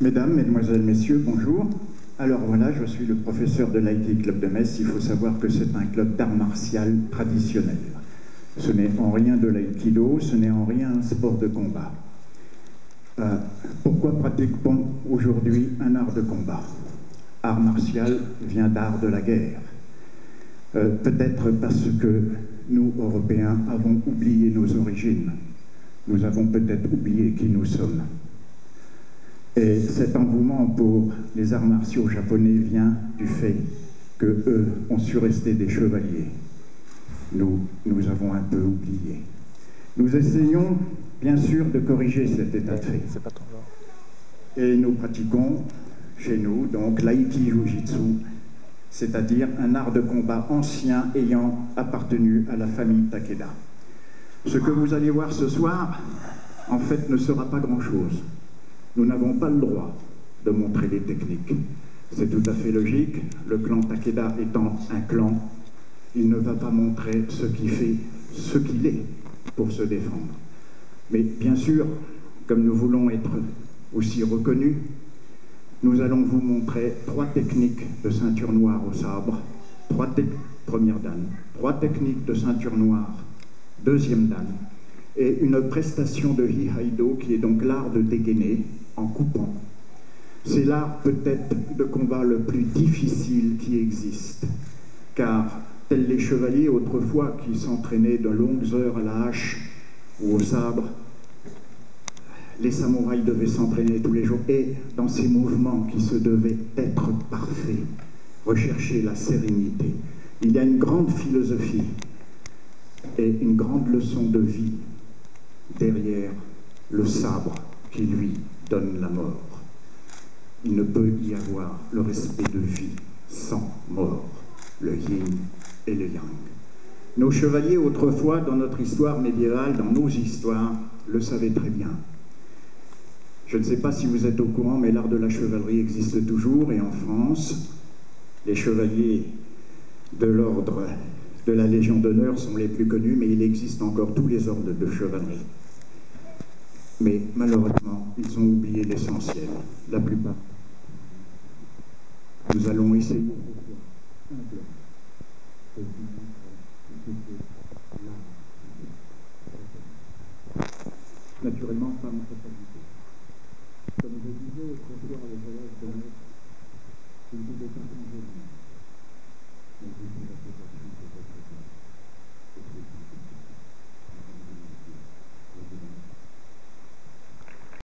Mesdames, Mesdemoiselles, Messieurs, bonjour. Alors voilà, je suis le professeur de l'IT Club de Metz. Il faut savoir que c'est un club d'art martial traditionnel. Ce n'est en rien de l'aïkido, ce n'est en rien un sport de combat. Pourquoi pratique-t-on aujourd'hui un art de combat? Art martial vient d'art de la guerre. Peut-être parce que nous, Européens, avons oublié nos origines. Nous avons peut-être oublié qui nous sommes. Et cet engouement pour les arts martiaux japonais vient du fait qu'eux ont su rester des chevaliers. Nous avons un peu oublié. Nous essayons, bien sûr, de corriger cet état de fait. C'est pas ton genre. Et nous pratiquons, chez nous, donc l'aïki jujitsu, c'est-à-dire un art de combat ancien ayant appartenu à la famille Takeda. Ce que vous allez voir ce soir, en fait, ne sera pas grand-chose. Nous n'avons pas le droit de montrer les techniques. C'est tout à fait logique. Le clan Takeda étant un clan, il ne va pas montrer ce qui fait ce qu'il est pour se défendre. Mais bien sûr, comme nous voulons être aussi reconnus, nous allons vous montrer 3 techniques de ceinture noire au sabre, première dan, 3 techniques de ceinture noire, deuxième dan, et une prestation de Hihaido qui est donc l'art de dégainer en coupant. C'est l'art peut-être de combat le plus difficile qui existe, car tels les chevaliers autrefois qui s'entraînaient de longues heures à la hache ou au sabre, les samouraïs devaient s'entraîner tous les jours et dans ces mouvements qui se devaient être parfaits, rechercher la sérénité. Il y a une grande philosophie et une grande leçon de vie derrière le sabre qui lui donne la mort. Il ne peut y avoir le respect de vie sans mort, le yin et le yang. Nos chevaliers autrefois, dans notre histoire médiévale, dans nos histoires, le savaient très bien. Je ne sais pas si vous êtes au courant, mais l'art de la chevalerie existe toujours, et en France, les chevaliers de l'ordre de la Légion d'honneur sont les plus connus, mais il existe encore tous les ordres de chevalerie. Mais malheureusement, ils ont oublié l'essentiel, la plupart. Nous allons essayer naturellement pas en totalité. Comme je disais autrefois les élèves de Metz, ils ne pouvaient pas changer le monde. Mais ils pouvaient peut-être changer quelque chose.